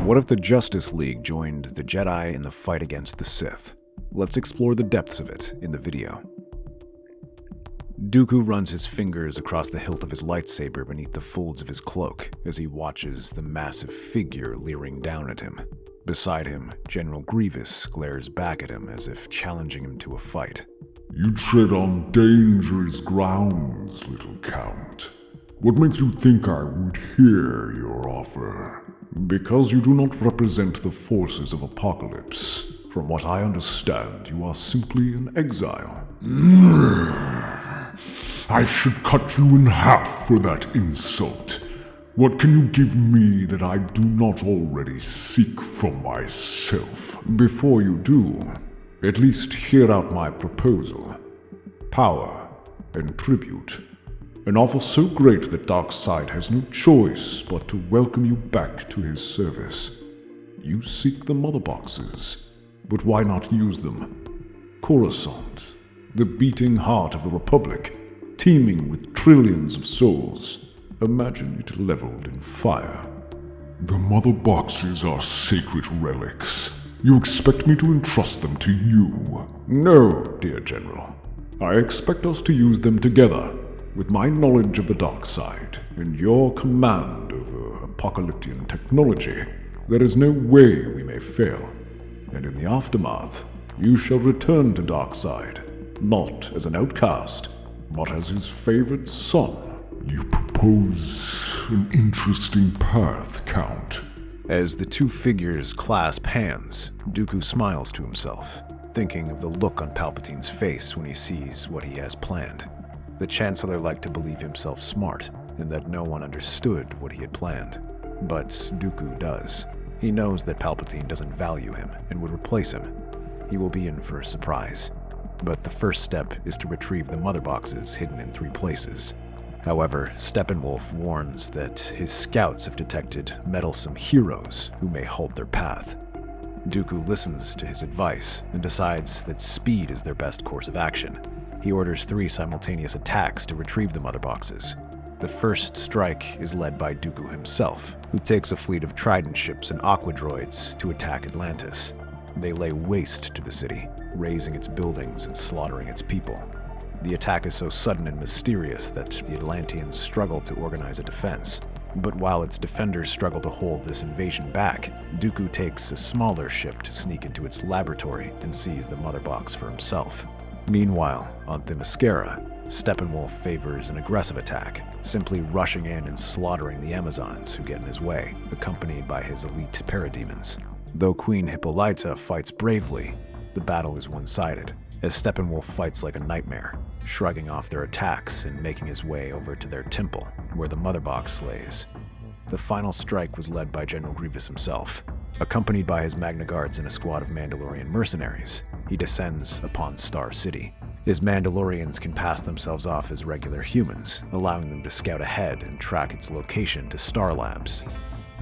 What if the Justice League joined the Jedi in the fight against the Sith? Let's explore the depths of it in the video. Dooku runs his fingers across the hilt of his lightsaber beneath the folds of his cloak as he watches the massive figure leering down at him. Beside him, General Grievous glares back at him as if challenging him to a fight. You tread on dangerous grounds, little Count. What makes you think I would hear your offer? Because you do not represent the forces of Apokolips. From what I understand, you are simply an exile. I should cut you in half for that insult. What can you give me that I do not already seek from myself? Before you do, at least hear out my proposal. Power and tribute. An offer so great that Darkseid has no choice but to welcome you back to his service. You seek the mother boxes, but why not use them? Coruscant, the beating heart of the Republic, teeming with trillions of souls. Imagine it leveled in fire. The mother boxes are sacred relics. You expect me to entrust them to you? No, dear General. I expect us to use them together. With my knowledge of the Darkseid and your command over apocalyptic technology, there is no way we may fail. And in the aftermath, you shall return to Darkseid, not as an outcast, but as his favored son. You propose an interesting path, Count. As the two figures clasp hands, Dooku smiles to himself, thinking of the look on Palpatine's face when he sees what he has planned. The Chancellor liked to believe himself smart, and that no one understood what he had planned. But Dooku does. He knows that Palpatine doesn't value him and would replace him. He will be in for a surprise. But the first step is to retrieve the mother boxes hidden in 3 places. However, Steppenwolf warns that his scouts have detected meddlesome heroes who may halt their path. Dooku listens to his advice and decides that speed is their best course of action. He orders 3 simultaneous attacks to retrieve the mother boxes. The first strike is led by Dooku himself, who takes a fleet of Trident ships and Aqua droids to attack Atlantis. They lay waste to the city, razing its buildings and slaughtering its people. The attack is so sudden and mysterious that the Atlanteans struggle to organize a defense. But while its defenders struggle to hold this invasion back, Dooku takes a smaller ship to sneak into its laboratory and seize the mother box for himself. Meanwhile, on Themyscira, Steppenwolf favors an aggressive attack, simply rushing in and slaughtering the Amazons who get in his way, accompanied by his elite parademons. Though Queen Hippolyta fights bravely, the battle is one-sided, as Steppenwolf fights like a nightmare, shrugging off their attacks and making his way over to their temple, where the mother box lays. The final strike was led by General Grievous himself. Accompanied by his Magna Guards and a squad of Mandalorian mercenaries, he descends upon Star City. His Mandalorians can pass themselves off as regular humans, allowing them to scout ahead and track its location to Star Labs.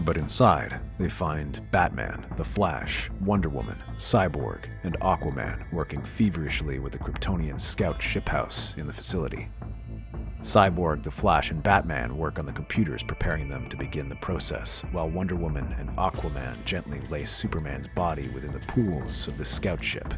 But inside, they find Batman, the Flash, Wonder Woman, Cyborg, and Aquaman working feverishly with the Kryptonian scout shiphouse in the facility. Cyborg, the Flash, and Batman work on the computers preparing them to begin the process, while Wonder Woman and Aquaman gently lace Superman's body within the pools of the scout ship.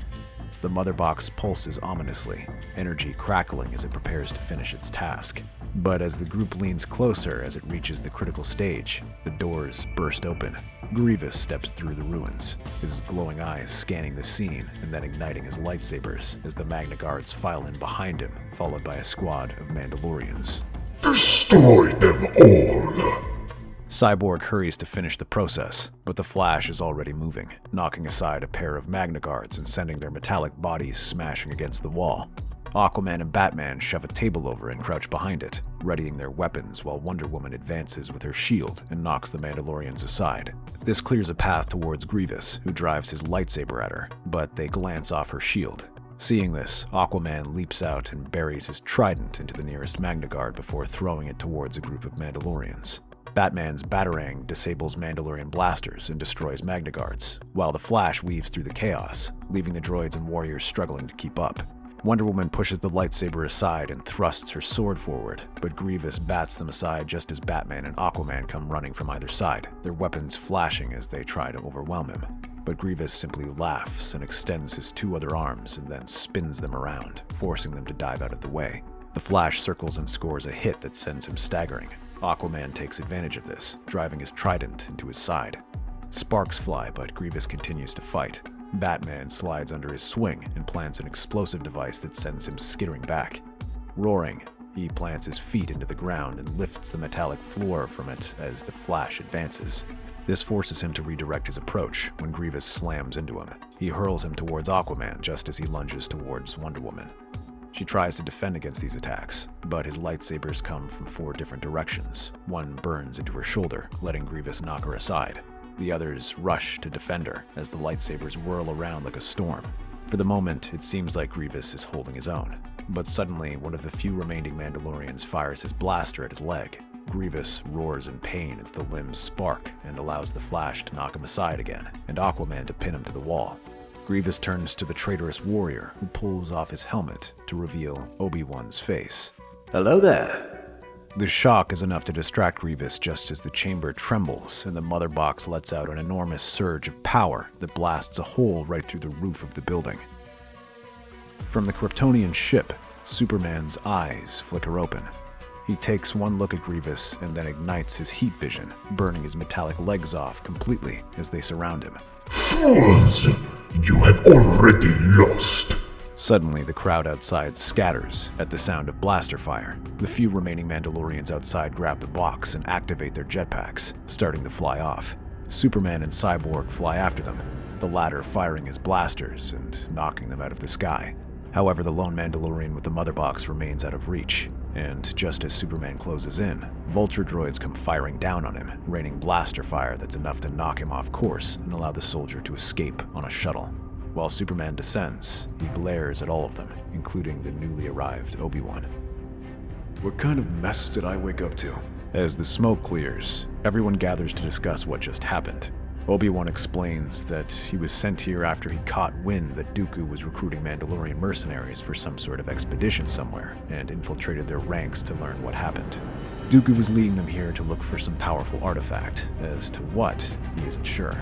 The mother box pulses ominously, energy crackling as it prepares to finish its task. But as the group leans closer as it reaches the critical stage, the doors burst open. Grievous steps through the ruins, his glowing eyes scanning the scene and then igniting his lightsabers as the Magna Guards file in behind him, followed by a squad of Mandalorians. Destroy them all! Cyborg hurries to finish the process, but the Flash is already moving, knocking aside a pair of Magna Guards and sending their metallic bodies smashing against the wall. Aquaman and Batman shove a table over and crouch behind it, readying their weapons while Wonder Woman advances with her shield and knocks the Mandalorians aside. This clears a path towards Grievous, who drives his lightsaber at her, but they glance off her shield. Seeing this, Aquaman leaps out and buries his trident into the nearest Magna Guard before throwing it towards a group of Mandalorians. Batman's Batarang disables Mandalorian blasters and destroys Magna Guards, while the Flash weaves through the chaos, leaving the droids and warriors struggling to keep up. Wonder Woman pushes the lightsaber aside and thrusts her sword forward, but Grievous bats them aside just as Batman and Aquaman come running from either side, their weapons flashing as they try to overwhelm him. But Grievous simply laughs and extends his two other arms and then spins them around, forcing them to dive out of the way. The Flash circles and scores a hit that sends him staggering. Aquaman takes advantage of this, driving his trident into his side. Sparks fly, but Grievous continues to fight. Batman slides under his swing and plants an explosive device that sends him skittering back. Roaring, he plants his feet into the ground and lifts the metallic floor from it as the Flash advances. This forces him to redirect his approach when Grievous slams into him. He hurls him towards Aquaman just as he lunges towards Wonder Woman. She tries to defend against these attacks, but his lightsabers come from 4 different directions. One burns into her shoulder, letting Grievous knock her aside. The others rush to defend her as the lightsabers whirl around like a storm. For the moment, it seems like Grievous is holding his own. But suddenly, one of the few remaining Mandalorians fires his blaster at his leg. Grievous roars in pain as the limbs spark and allows the Flash to knock him aside again, and Aquaman to pin him to the wall. Grievous turns to the traitorous warrior, who pulls off his helmet to reveal Obi-Wan's face. "Hello there." The shock is enough to distract Grievous just as the chamber trembles and the mother box lets out an enormous surge of power that blasts a hole right through the roof of the building. From the Kryptonian ship, Superman's eyes flicker open. He takes one look at Grievous and then ignites his heat vision, burning his metallic legs off completely as they surround him. "Fools! You have already lost!" Suddenly, the crowd outside scatters at the sound of blaster fire. The few remaining Mandalorians outside grab the box and activate their jetpacks, starting to fly off. Superman and Cyborg fly after them, the latter firing his blasters and knocking them out of the sky. However, the lone Mandalorian with the mother box remains out of reach, and just as Superman closes in, vulture droids come firing down on him, raining blaster fire that's enough to knock him off course and allow the soldier to escape on a shuttle. While Superman descends, he glares at all of them, including the newly arrived Obi-Wan. "What kind of mess did I wake up to?" As the smoke clears, everyone gathers to discuss what just happened. Obi-Wan explains that he was sent here after he caught wind that Dooku was recruiting Mandalorian mercenaries for some sort of expedition somewhere, and infiltrated their ranks to learn what happened. Dooku was leading them here to look for some powerful artifact. As to what, he isn't sure.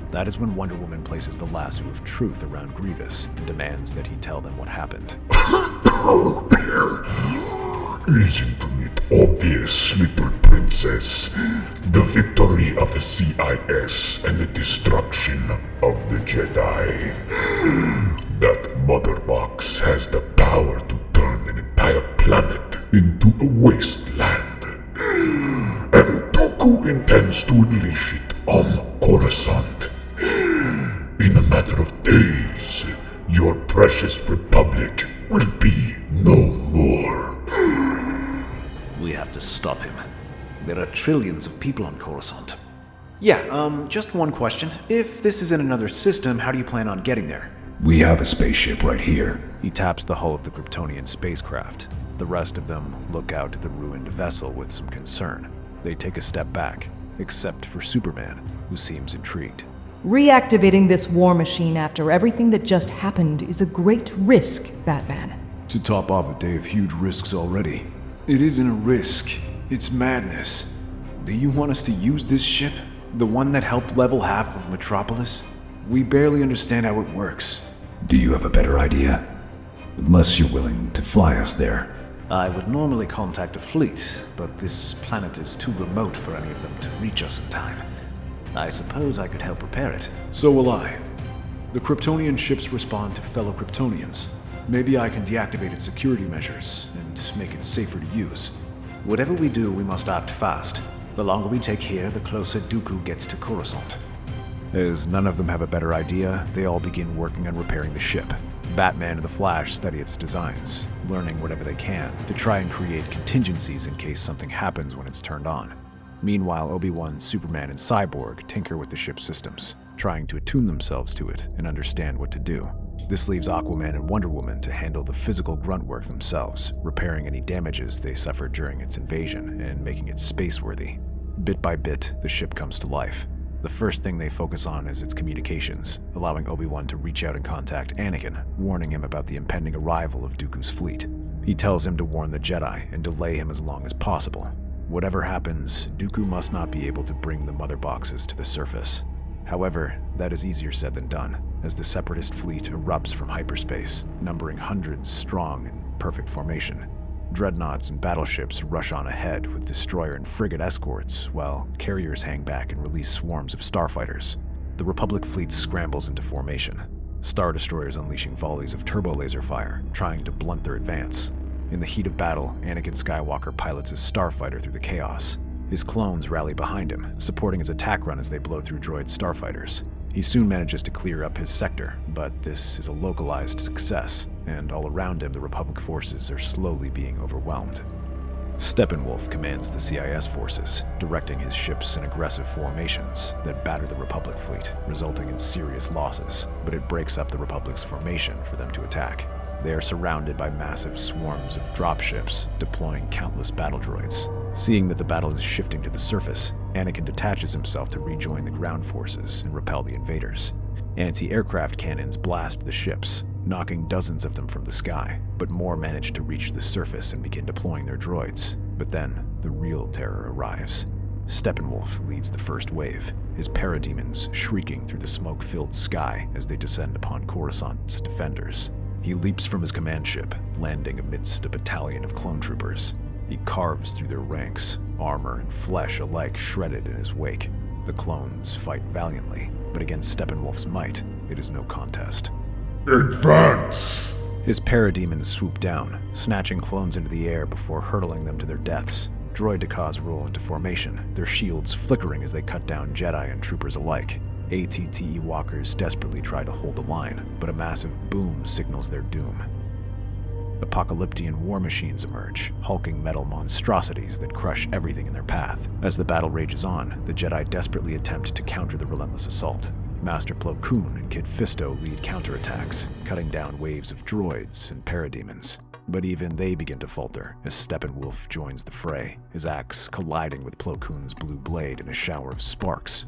That is when Wonder Woman places the lasso of truth around Grievous and demands that he tell them what happened. Isn't it obvious, little princess? The victory of the CIS and the destruction of the Jedi. That mother box has the power to turn an entire planet into a wasteland. And Dooku intends to unleash it on Coruscant. In a matter of days, your precious republic will be no more. We have to stop him. There are trillions of people on Coruscant. Yeah, just one question. If this is in another system, how do you plan on getting there? We have a spaceship right here. He taps the hull of the Kryptonian spacecraft. The rest of them look out at the ruined vessel with some concern. They take a step back, except for Superman, who seems intrigued. Reactivating this war machine after everything that just happened is a great risk, Batman. To top off a day of huge risks already. It isn't a risk, it's madness. Do you want us to use this ship? The one that helped level half of Metropolis? We barely understand how it works. Do you have a better idea? Unless you're willing to fly us there. I would normally contact a fleet, but this planet is too remote for any of them to reach us in time. I suppose I could help repair it. So will I. The Kryptonian ships respond to fellow Kryptonians. Maybe I can deactivate its security measures and make it safer to use. Whatever we do, we must act fast. The longer we take here, the closer Dooku gets to Coruscant. As none of them have a better idea, they all begin working on repairing the ship. Batman and the Flash study its designs, learning whatever they can to try and create contingencies in case something happens when it's turned on. Meanwhile, Obi-Wan, Superman, and Cyborg tinker with the ship's systems, trying to attune themselves to it and understand what to do. This leaves Aquaman and Wonder Woman to handle the physical grunt work themselves, repairing any damages they suffered during its invasion and making it space-worthy. Bit by bit, the ship comes to life. The first thing they focus on is its communications, allowing Obi-Wan to reach out and contact Anakin, warning him about the impending arrival of Dooku's fleet. He tells him to warn the Jedi and delay him as long as possible. Whatever happens, Dooku must not be able to bring the mother boxes to the surface. However, that is easier said than done, as the Separatist fleet erupts from hyperspace, numbering hundreds strong in perfect formation. Dreadnoughts and battleships rush on ahead with destroyer and frigate escorts, while carriers hang back and release swarms of starfighters. The Republic fleet scrambles into formation, Star Destroyers unleashing volleys of turbo laser fire, trying to blunt their advance. In the heat of battle, Anakin Skywalker pilots his starfighter through the chaos. His clones rally behind him, supporting his attack run as they blow through droid starfighters. He soon manages to clear up his sector, but this is a localized success, and all around him the Republic forces are slowly being overwhelmed. Steppenwolf commands the CIS forces, directing his ships in aggressive formations that batter the Republic fleet, resulting in serious losses, but it breaks up the Republic's formation for them to attack. They are surrounded by massive swarms of dropships, deploying countless battle droids. Seeing that the battle is shifting to the surface, Anakin detaches himself to rejoin the ground forces and repel the invaders. Anti-aircraft cannons blast the ships, knocking dozens of them from the sky, but more manage to reach the surface and begin deploying their droids. But then, the real terror arrives. Steppenwolf leads the first wave, his parademons shrieking through the smoke-filled sky as they descend upon Coruscant's defenders. He leaps from his command ship, landing amidst a battalion of clone troopers. He carves through their ranks, armor and flesh alike shredded in his wake. The clones fight valiantly, but against Steppenwolf's might, it is no contest. Advance! His parademons swoop down, snatching clones into the air before hurtling them to their deaths. Droidicas roll into formation, their shields flickering as they cut down Jedi and troopers alike. ATTE walkers desperately try to hold the line, but a massive boom signals their doom. Apocalyptian war machines emerge, hulking metal monstrosities that crush everything in their path. As the battle rages on, the Jedi desperately attempt to counter the relentless assault. Master Plo Koon and Kit Fisto lead counterattacks, cutting down waves of droids and parademons. But even they begin to falter as Steppenwolf joins the fray, his axe colliding with Plo Koon's blue blade in a shower of sparks.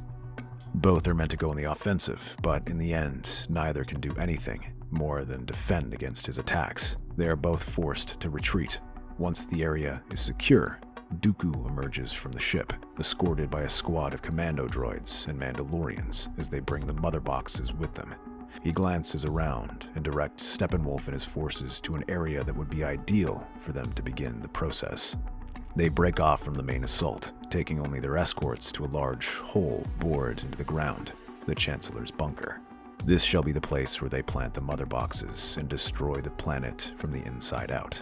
Both are meant to go on the offensive, but in the end, neither can do anything more than defend against his attacks. They are both forced to retreat. Once the area is secure, Dooku emerges from the ship, escorted by a squad of commando droids and Mandalorians as they bring the mother boxes with them. He glances around and directs Steppenwolf and his forces to an area that would be ideal for them to begin the process. They break off from the main assault, taking only their escorts to a large hole bored into the ground, the Chancellor's bunker. This shall be the place where they plant the mother boxes and destroy the planet from the inside out.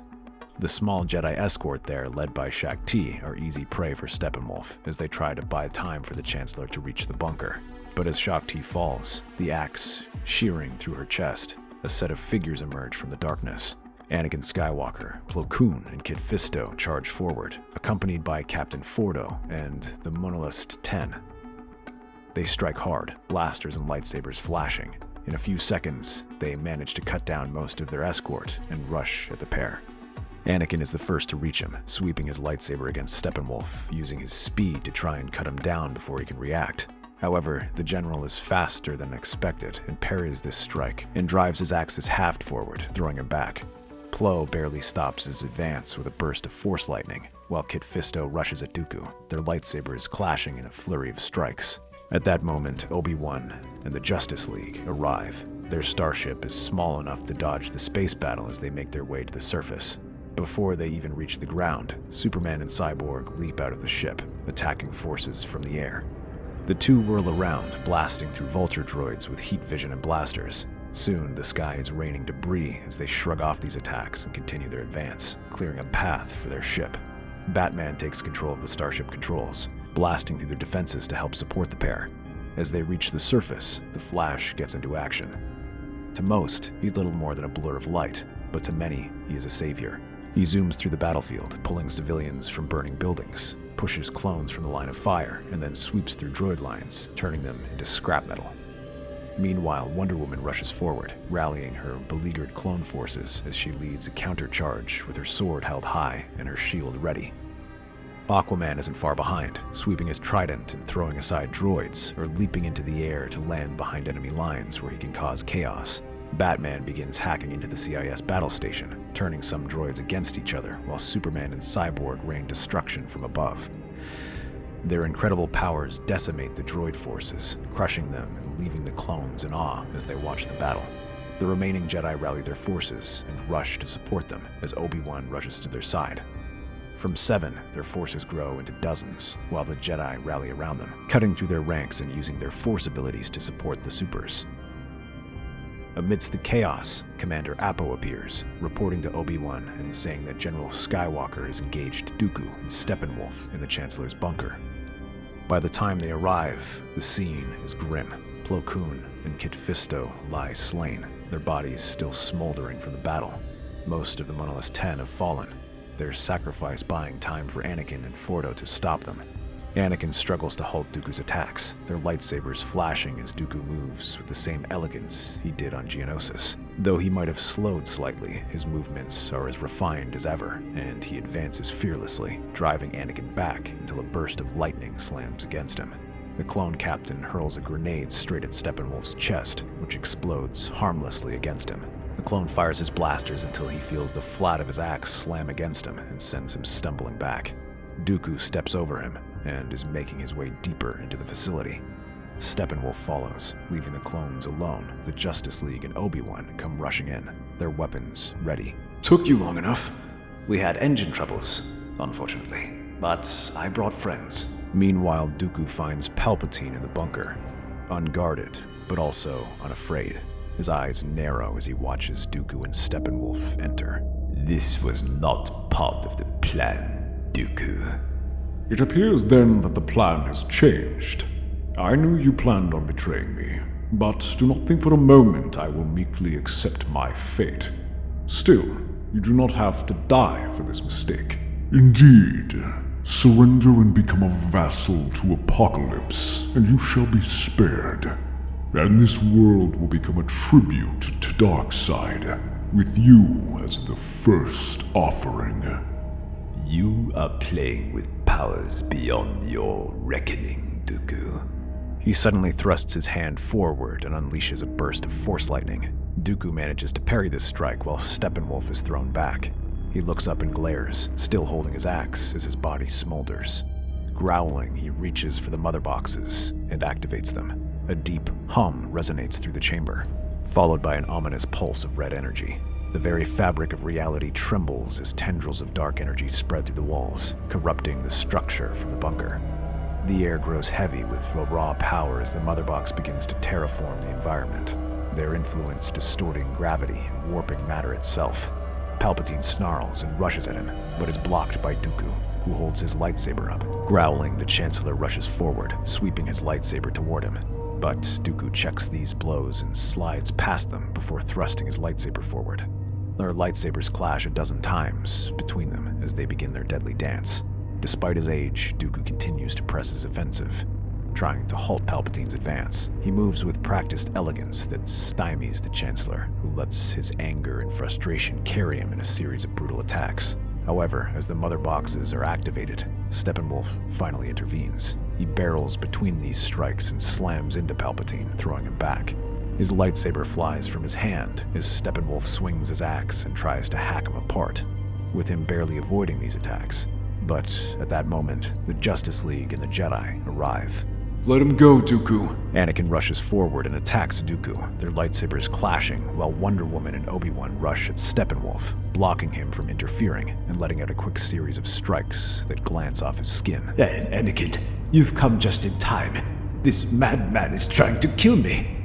The small Jedi escort there, led by Shaak Ti, are easy prey for Steppenwolf as they try to buy time for the Chancellor to reach the bunker. But as Shaak Ti falls, the axe shearing through her chest, a set of figures emerge from the darkness. Anakin Skywalker, Plo Koon, and Kit Fisto charge forward, accompanied by Captain Fordo and the Monolist 10. They strike hard, blasters and lightsabers flashing. In a few seconds, they manage to cut down most of their escort and rush at the pair. Anakin is the first to reach him, sweeping his lightsaber against Steppenwolf, using his speed to try and cut him down before he can react. However, the general is faster than expected and parries this strike and drives his axis haft forward, throwing him back. Plo barely stops his advance with a burst of force lightning, while Kit Fisto rushes at Dooku, their lightsabers clashing in a flurry of strikes. At that moment, Obi-Wan and the Justice League arrive. Their starship is small enough to dodge the space battle as they make their way to the surface. Before they even reach the ground, Superman and Cyborg leap out of the ship, attacking forces from the air. The two whirl around, blasting through vulture droids with heat vision and blasters. Soon, the sky is raining debris as they shrug off these attacks and continue their advance, clearing a path for their ship. Batman takes control of the starship controls, blasting through their defenses to help support the pair. As they reach the surface, the Flash gets into action. To most, he's little more than a blur of light, but to many, he is a savior. He zooms through the battlefield, pulling civilians from burning buildings, pushes clones from the line of fire, and then sweeps through droid lines, turning them into scrap metal. Meanwhile, Wonder Woman rushes forward, rallying her beleaguered clone forces as she leads a countercharge with her sword held high and her shield ready. Aquaman isn't far behind, sweeping his trident and throwing aside droids, or leaping into the air to land behind enemy lines where he can cause chaos. Batman begins hacking into the CIS battle station, turning some droids against each other, while Superman and Cyborg rain destruction from above. Their incredible powers decimate the droid forces, crushing them and leaving the clones in awe as they watch the battle. The remaining Jedi rally their forces and rush to support them as Obi-Wan rushes to their side. From 7, their forces grow into dozens, while the Jedi rally around them, cutting through their ranks and using their force abilities to support the supers. Amidst the chaos, Commander Apo appears, reporting to Obi-Wan and saying that General Skywalker has engaged Dooku and Steppenwolf in the Chancellor's bunker. By the time they arrive, the scene is grim. Plo Koon and Kit Fisto lie slain, their bodies still smoldering from the battle. Most of the Monolith 10 have fallen, their sacrifice buying time for Anakin and Fordo to stop them. Anakin struggles to halt Dooku's attacks, their lightsabers flashing as Dooku moves with the same elegance he did on Geonosis. Though he might have slowed slightly, his movements are as refined as ever, and he advances fearlessly, driving Anakin back until a burst of lightning slams against him. The clone captain hurls a grenade straight at Steppenwolf's chest, which explodes harmlessly against him. The clone fires his blasters until he feels the flat of his axe slam against him and sends him stumbling back. Dooku steps over him and is making his way deeper into the facility. Steppenwolf follows, leaving the clones alone. The Justice League and Obi-Wan come rushing in, their weapons ready. Took you long enough. We had engine troubles, unfortunately, but I brought friends. Meanwhile, Dooku finds Palpatine in the bunker, unguarded, but also unafraid. His eyes narrow as he watches Dooku and Steppenwolf enter. This was not part of the plan, Dooku. It appears then that the plan has changed. I knew you planned on betraying me, but do not think for a moment I will meekly accept my fate. Still, you do not have to die for this mistake. Indeed. Surrender and become a vassal to Apokolips, and you shall be spared. And this world will become a tribute to Darkseid, with you as the first offering. You are playing with powers beyond your reckoning, Dooku. He suddenly thrusts his hand forward and unleashes a burst of force lightning. Dooku manages to parry this strike while Steppenwolf is thrown back. He looks up and glares, still holding his axe as his body smolders. Growling, he reaches for the mother boxes and activates them. A deep hum resonates through the chamber, followed by an ominous pulse of red energy. The very fabric of reality trembles as tendrils of dark energy spread through the walls, corrupting the structure from the bunker. The air grows heavy with a raw power as the mother box begins to terraform the environment, their influence distorting gravity and warping matter itself. Palpatine snarls and rushes at him, but is blocked by Dooku, who holds his lightsaber up. Growling, the Chancellor rushes forward, sweeping his lightsaber toward him. But Dooku checks these blows and slides past them before thrusting his lightsaber forward. Their lightsabers clash a dozen times between them as they begin their deadly dance. Despite his age, Dooku continues to press his offensive, trying to halt Palpatine's advance. He moves with practiced elegance that stymies the Chancellor, who lets his anger and frustration carry him in a series of brutal attacks. However, as the mother boxes are activated, Steppenwolf finally intervenes. He barrels between these strikes and slams into Palpatine, throwing him back. His lightsaber flies from his hand as Steppenwolf swings his axe and tries to hack him apart, with him barely avoiding these attacks. But at that moment, the Justice League and the Jedi arrive. Let him go, Dooku. Anakin rushes forward and attacks Dooku, their lightsabers clashing, while Wonder Woman and Obi-Wan rush at Steppenwolf, blocking him from interfering and letting out a quick series of strikes that glance off his skin. Anakin, you've come just in time. This madman is trying to kill me.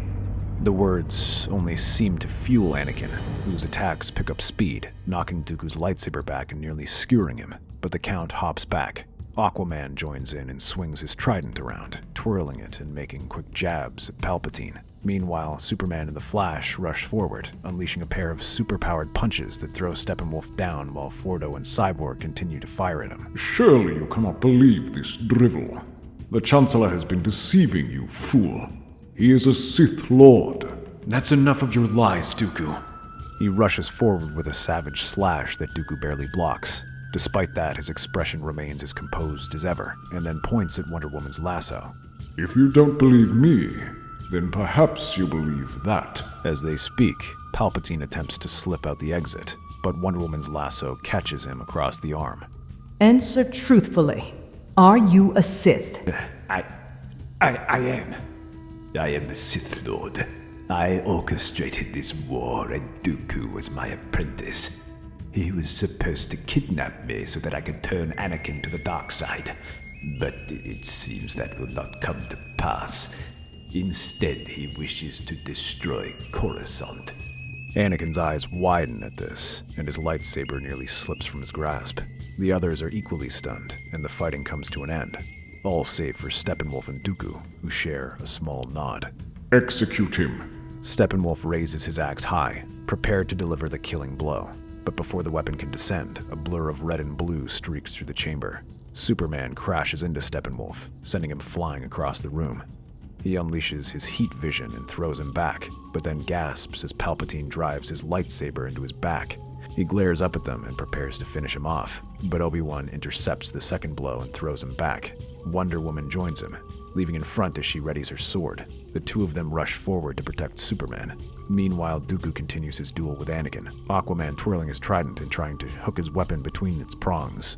The words only seem to fuel Anakin, whose attacks pick up speed, knocking Dooku's lightsaber back and nearly skewering him. But the Count hops back. Aquaman joins in and swings his trident around, twirling it and making quick jabs at Palpatine. Meanwhile, Superman and the Flash rush forward, unleashing a pair of super-powered punches that throw Steppenwolf down while Fordo and Cyborg continue to fire at him. Surely you cannot believe this drivel. The Chancellor has been deceiving you, fool. He is a Sith Lord. That's enough of your lies, Dooku. He rushes forward with a savage slash that Dooku barely blocks. Despite that, his expression remains as composed as ever, and then points at Wonder Woman's lasso. If you don't believe me, then perhaps you believe that. As they speak, Palpatine attempts to slip out the exit, but Wonder Woman's lasso catches him across the arm. Answer truthfully. Are you a Sith? I am. I am the Sith Lord. I orchestrated this war, and Dooku was my apprentice. He was supposed to kidnap me so that I could turn Anakin to the dark side, but it seems that will not come to pass. Instead, he wishes to destroy Coruscant. Anakin's eyes widen at this, and his lightsaber nearly slips from his grasp. The others are equally stunned, and the fighting comes to an end, all save for Steppenwolf and Dooku, who share a small nod. Execute him. Steppenwolf raises his axe high, prepared to deliver the killing blow. But before the weapon can descend, a blur of red and blue streaks through the chamber. Superman crashes into Steppenwolf, sending him flying across the room. He unleashes his heat vision and throws him back, but then gasps as Palpatine drives his lightsaber into his back. He glares up at them and prepares to finish him off, but Obi-Wan intercepts the second blow and throws him back. Wonder Woman joins him, leaving in front as she readies her sword. The two of them rush forward to protect Superman. Meanwhile, Dooku continues his duel with Anakin, Aquaman twirling his trident and trying to hook his weapon between its prongs.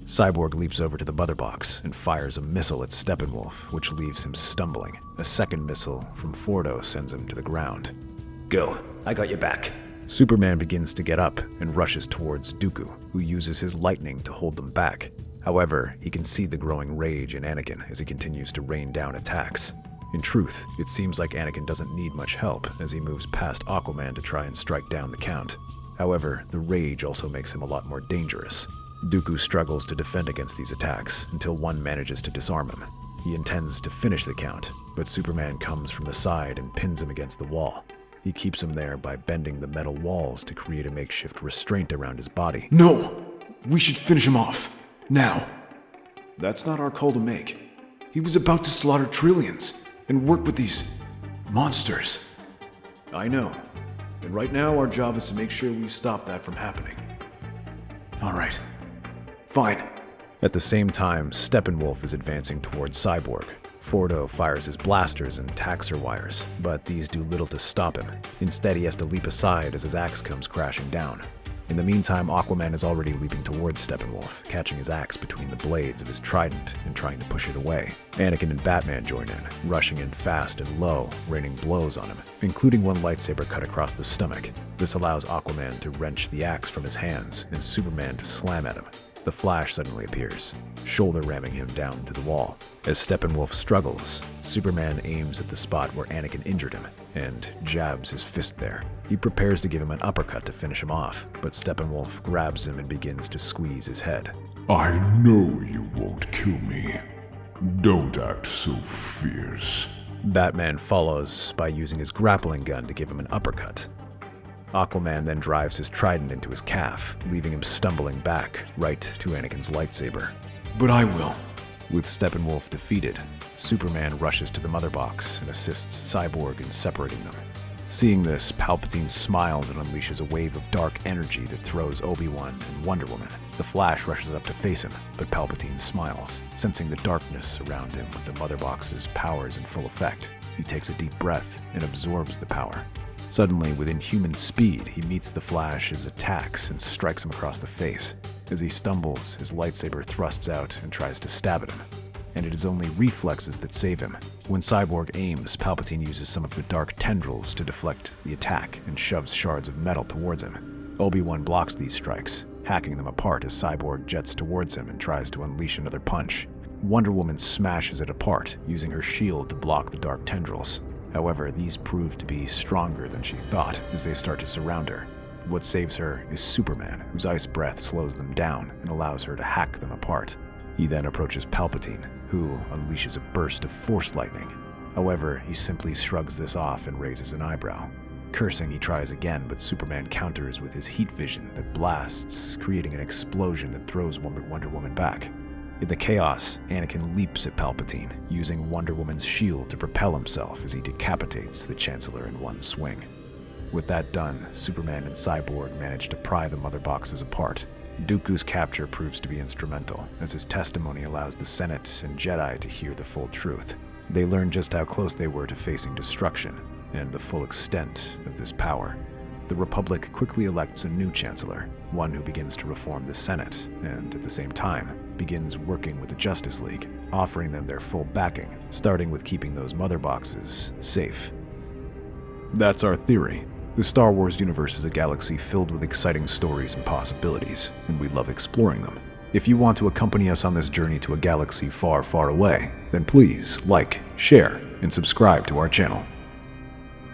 Cyborg leaps over to the mother box and fires a missile at Steppenwolf, which leaves him stumbling. A second missile from Fordo sends him to the ground. Go. I got your back. Superman begins to get up and rushes towards Dooku, who uses his lightning to hold them back. However, he can see the growing rage in Anakin as he continues to rain down attacks. In truth, it seems like Anakin doesn't need much help as he moves past Aquaman to try and strike down the Count. However, the rage also makes him a lot more dangerous. Dooku struggles to defend against these attacks until one manages to disarm him. He intends to finish the Count, but Superman comes from the side and pins him against the wall. He keeps him there by bending the metal walls to create a makeshift restraint around his body. No! We should finish him off. Now. That's not our call to make. He was about to slaughter trillions and work with these monsters. I know. And right now our job is to make sure we stop that from happening. All right. Fine. At the same time, Steppenwolf is advancing towards Cyborg. Fordo fires his blasters and taxer wires, but these do little to stop him. Instead, he has to leap aside as his axe comes crashing down. In the meantime, Aquaman is already leaping towards Steppenwolf, catching his axe between the blades of his trident and trying to push it away. Anakin and Batman join in, rushing in fast and low, raining blows on him, including one lightsaber cut across the stomach. This allows Aquaman to wrench the axe from his hands and Superman to slam at him. The Flash suddenly appears, shoulder ramming him down to the wall. As Steppenwolf struggles, Superman aims at the spot where Anakin injured him and jabs his fist there. He prepares to give him an uppercut to finish him off, but Steppenwolf grabs him and begins to squeeze his head. I know you won't kill me. Don't act so fierce. Batman follows by using his grappling gun to give him an uppercut. Aquaman then drives his trident into his calf, leaving him stumbling back right to Anakin's lightsaber. But I will. With Steppenwolf defeated, Superman rushes to the mother box and assists Cyborg in separating them. Seeing this, Palpatine smiles and unleashes a wave of dark energy that throws Obi-Wan and Wonder Woman. The Flash rushes up to face him, but Palpatine smiles, sensing the darkness around him with the mother box's powers in full effect. He takes a deep breath and absorbs the power. Suddenly, with inhuman speed, he meets the Flash's attacks and strikes him across the face. As he stumbles, his lightsaber thrusts out and tries to stab at him, and it is only reflexes that save him. When Cyborg aims, Palpatine uses some of the dark tendrils to deflect the attack and shoves shards of metal towards him. Obi-Wan blocks these strikes, hacking them apart as Cyborg jets towards him and tries to unleash another punch. Wonder Woman smashes it apart, using her shield to block the dark tendrils. However, these prove to be stronger than she thought as they start to surround her. What saves her is Superman, whose ice breath slows them down and allows her to hack them apart. He then approaches Palpatine, who unleashes a burst of force lightning. However, he simply shrugs this off and raises an eyebrow. Cursing, he tries again, but Superman counters with his heat vision that blasts, creating an explosion that throws Wonder Woman back. In the chaos, Anakin leaps at Palpatine, using Wonder Woman's shield to propel himself as he decapitates the Chancellor in one swing. With that done, Superman and Cyborg manage to pry the mother boxes apart. Dooku's capture proves to be instrumental, as his testimony allows the Senate and Jedi to hear the full truth. They learn just how close they were to facing destruction, and the full extent of this power. The Republic quickly elects a new chancellor, one who begins to reform the Senate, and at the same time, begins working with the Justice League, offering them their full backing, starting with keeping those mother boxes safe. That's our theory. The Star Wars universe is a galaxy filled with exciting stories and possibilities, and we love exploring them. If you want to accompany us on this journey to a galaxy far, far away, then please like, share, and subscribe to our channel.